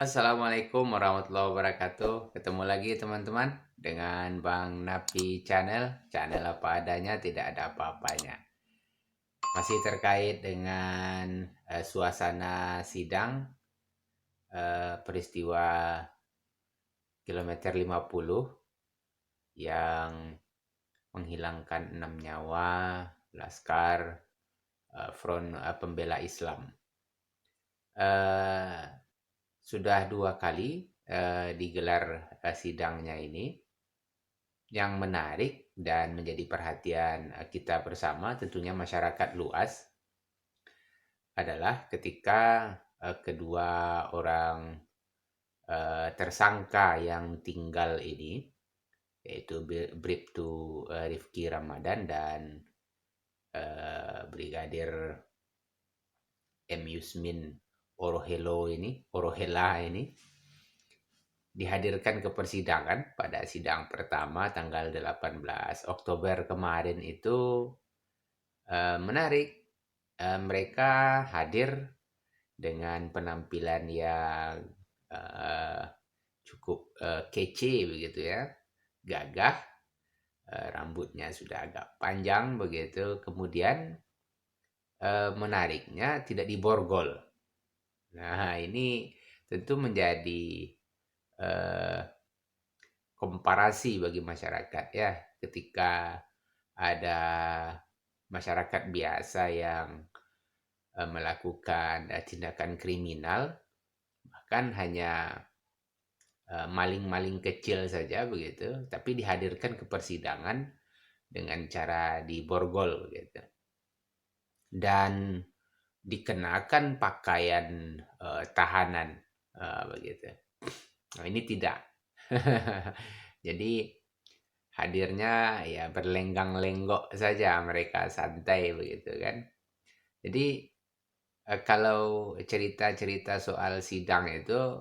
Assalamualaikum warahmatullahi wabarakatuh. Ketemu lagi teman-teman dengan Bang Napi Channel apa adanya, tidak ada apa-apanya. Masih terkait dengan suasana sidang peristiwa kilometer 50 yang menghilangkan 6 nyawa Laskar Front Pembela Islam. Eh, Sudah 2 kali digelar sidangnya ini. Yang menarik dan menjadi perhatian kita bersama, tentunya masyarakat luas, adalah ketika kedua orang tersangka yang tinggal ini, yaitu Bribtu Rifki Ramadan dan Brigadir M. Yusmin Orohela ini dihadirkan ke persidangan pada sidang pertama tanggal 18 Oktober kemarin itu. Menarik, mereka hadir dengan penampilan yang uh, cukup kece begitu ya, gagah, rambutnya sudah agak panjang begitu. Kemudian menariknya tidak diborgol. Nah, ini tentu menjadi uh, komparasi bagi masyarakat ya, ketika ada masyarakat biasa yang melakukan tindakan kriminal, bahkan hanya maling-maling kecil saja begitu, tapi dihadirkan ke persidangan dengan cara diborgol begitu. Dan dikenakan pakaian tahanan begitu. Nah, ini tidak. Jadi hadirnya ya berlenggang-lenggok saja, mereka santai begitu kan. Jadi kalau cerita-cerita soal sidang itu,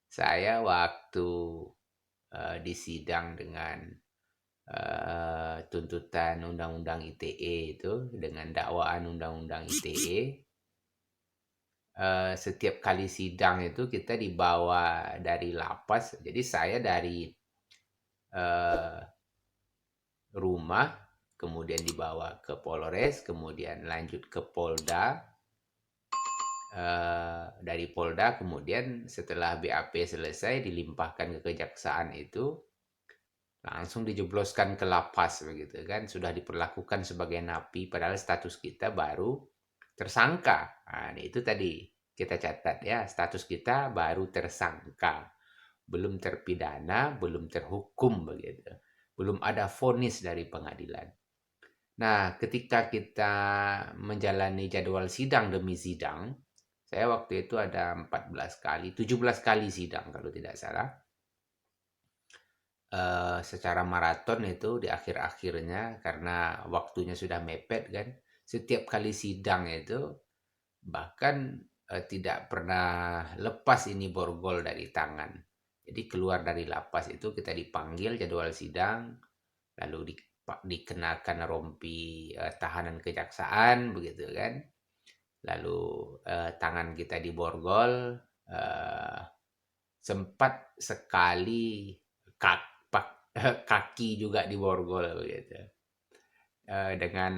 saya waktu di sidang dengan tuntutan Undang-Undang ITE itu, dengan dakwaan Undang-Undang ITE, setiap kali sidang itu kita dibawa dari lapas. Jadi saya dari eh, rumah, kemudian dibawa ke Polres, kemudian lanjut ke Polda. Dari Polda kemudian setelah BAP selesai dilimpahkan ke kejaksaan, itu langsung dijebloskan ke lapas begitu kan, sudah diperlakukan sebagai napi padahal status kita baru tersangka. Nah, itu tadi kita catat ya, status kita baru tersangka, belum terpidana, belum terhukum begitu, belum ada vonis dari pengadilan. Nah, ketika kita menjalani jadwal sidang demi sidang, saya waktu itu ada 14 kali, 17 kali sidang kalau tidak salah. Secara maraton itu di akhir-akhirnya, karena waktunya sudah mepet kan. Setiap kali sidang itu bahkan tidak pernah lepas ini borgol dari tangan. Jadi keluar dari lapas itu kita dipanggil jadwal sidang, lalu dikenakan rompi tahanan kejaksaan begitu kan. Lalu tangan kita diborgol, eh, sempat sekali kak, kaki juga diborgol begitu. Dengan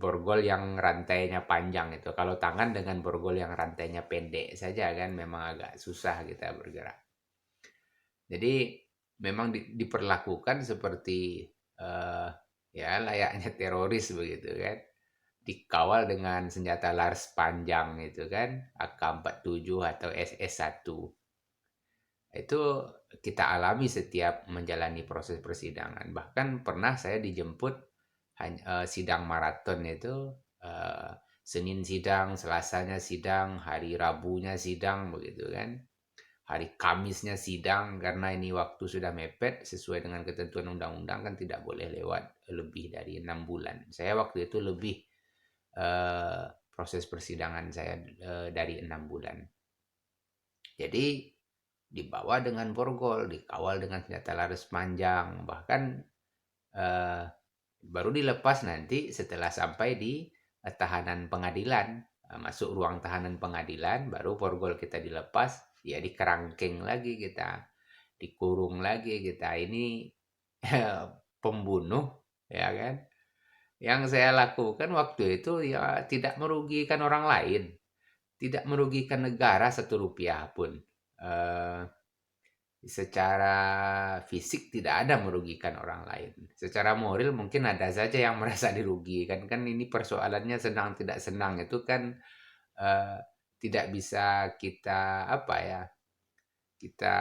borgol yang rantainya panjang itu. Kalau tangan dengan borgol yang rantainya pendek saja kan memang agak susah kita bergerak. Jadi memang diperlakukan seperti uh, ya layaknya teroris begitu kan. Dikawal dengan senjata laras panjang itu kan, AK-47 atau SS1. Itu kita alami setiap menjalani proses persidangan. Bahkan pernah saya dijemput sidang maraton itu, eh, Senin sidang, Selasanya sidang, hari Rabunya sidang begitu kan. Hari Kamisnya sidang, karena ini waktu sudah mepet sesuai dengan ketentuan undang-undang kan tidak boleh lewat lebih dari 6 bulan. Saya waktu itu lebih, eh, proses persidangan saya dari 6 bulan. Jadi dibawa dengan borgol, dikawal dengan senjata laras panjang, bahkan eh, baru dilepas nanti setelah sampai di tahanan pengadilan. Masuk ruang tahanan pengadilan, baru borgol kita dilepas, ya dikerangkeng lagi kita, dikurung lagi kita. Ini pembunuh, ya kan? Yang saya lakukan waktu itu ya tidak merugikan orang lain, tidak merugikan negara satu rupiah pun. Eh, Secara fisik tidak ada merugikan orang lain. Secara moral mungkin ada saja yang merasa dirugikan. Kan ini persoalannya senang tidak senang itu kan eh, tidak bisa kita apa ya, kita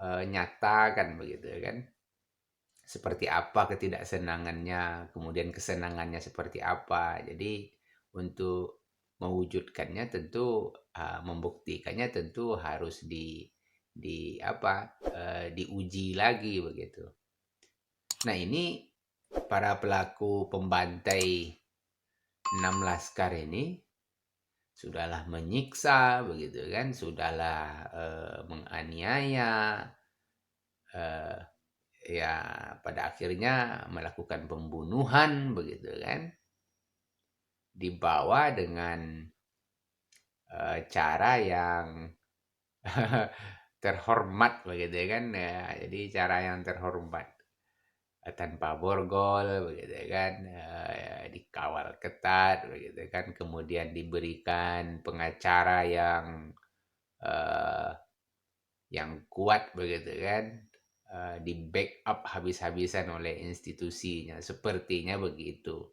nyatakan begitu kan. Seperti apa ketidaksenangannya, kemudian kesenangannya seperti apa. Jadi untuk mewujudkannya tentu membuktikannya tentu harus di apa diuji lagi begitu. Nah, ini para pelaku pembantai 6 laskar ini sudahlah menyiksa begitu kan, sudahlah menganiaya, eh, ya pada akhirnya melakukan pembunuhan begitu kan, dibawa dengan cara yang terhormat begitu kan ya, jadi cara yang terhormat, tanpa borgol begitu kan, dikawal ketat begitu kan, kemudian diberikan pengacara eh, yang kuat begitu kan, di backup habis-habisan oleh institusinya, sepertinya begitu.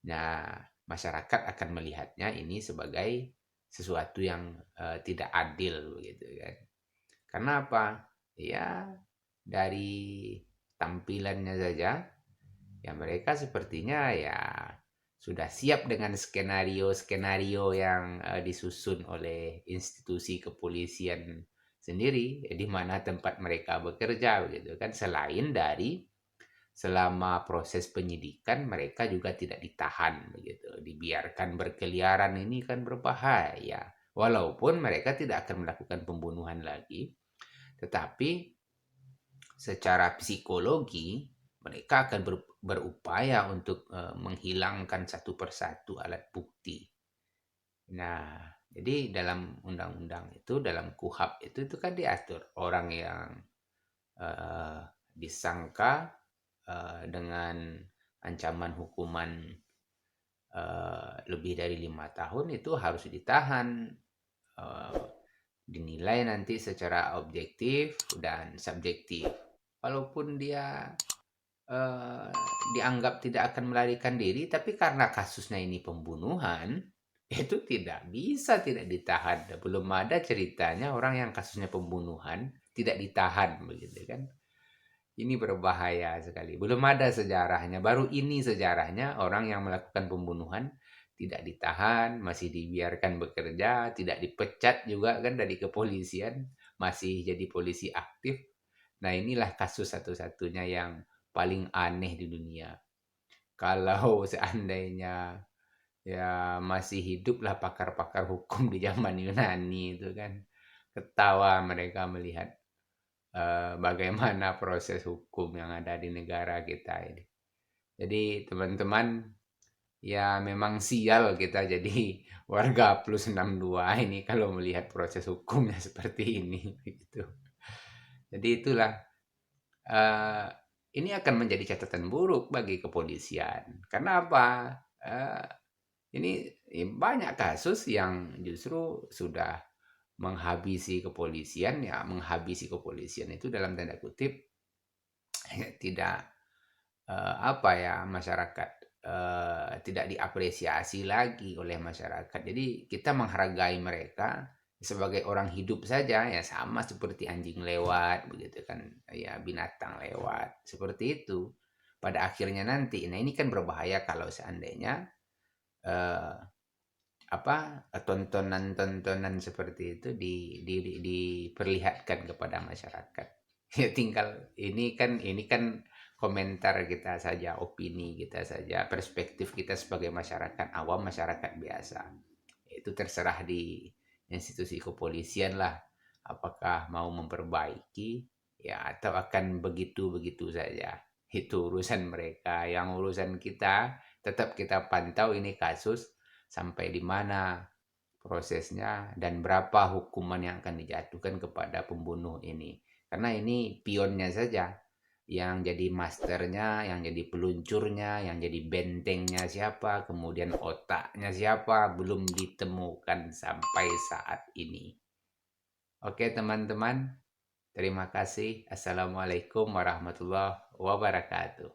Nah, masyarakat akan melihatnya ini sebagai sesuatu yang tidak adil begitu kan. Karena apa? Ya dari tampilannya saja, ya mereka sepertinya ya sudah siap dengan skenario-skenario yang disusun oleh institusi kepolisian sendiri, di mana tempat mereka bekerja begitu kan. Selain dari selama proses penyidikan mereka juga tidak ditahan begitu, dibiarkan berkeliaran, ini kan berbahaya. Walaupun mereka tidak akan melakukan pembunuhan lagi, tetapi secara psikologi mereka akan berupaya untuk menghilangkan satu persatu alat bukti. Nah, jadi dalam undang-undang itu, dalam KUHAP itu kan diatur orang yang eh, disangka dengan ancaman hukuman lebih dari 5 tahun itu harus ditahan, eh, dinilai nanti secara objektif dan subjektif. Walaupun dia eh, dianggap tidak akan melarikan diri, tapi karena kasusnya ini pembunuhan, itu tidak bisa tidak ditahan. Belum ada ceritanya orang yang kasusnya pembunuhan tidak ditahan begitu kan. Ini berbahaya sekali. Belum ada sejarahnya. Baru ini sejarahnya orang yang melakukan pembunuhan tidak ditahan, masih dibiarkan bekerja, tidak dipecat juga kan dari kepolisian, masih jadi polisi aktif. Nah, inilah kasus satu-satunya yang paling aneh di dunia. Kalau seandainya ya masih hiduplah pakar-pakar hukum di zaman Yunani itu kan, ketawa mereka melihat bagaimana proses hukum yang ada di negara kita ini. Jadi teman-teman, ya memang sial kita jadi warga plus 62 ini kalau melihat proses hukumnya seperti ini gitu. Jadi itulah eh, ini akan menjadi catatan buruk bagi kepolisian. Karena apa? Eh, ini banyak kasus yang justru sudah menghabisi kepolisian, ya menghabisi kepolisian itu dalam tanda kutip tidak apa ya, masyarakat tidak diapresiasi lagi oleh masyarakat. Jadi kita menghargai mereka sebagai orang hidup saja, ya sama seperti anjing lewat begitu kan, ya binatang lewat seperti itu. Pada akhirnya nanti, nah ini kan berbahaya kalau seandainya eh, apa tontonan-tontonan seperti itu diperlihatkan kepada masyarakat. Ya tinggal ini kan komentar kita saja, opini kita saja, perspektif kita sebagai masyarakat awam, masyarakat biasa. Itu terserah di institusi kepolisian lah, apakah mau memperbaiki ya atau akan begitu-begitu saja. Itu urusan mereka. Yang urusan kita tetap kita pantau ini kasus sampai di mana prosesnya dan berapa hukuman yang akan dijatuhkan kepada pembunuh ini. Karena ini pionnya saja, yang jadi masternya, yang jadi peluncurnya, yang jadi bentengnya siapa, kemudian otaknya siapa, belum ditemukan sampai saat ini. Oke teman-teman, terima kasih. Assalamualaikum warahmatullahi wabarakatuh.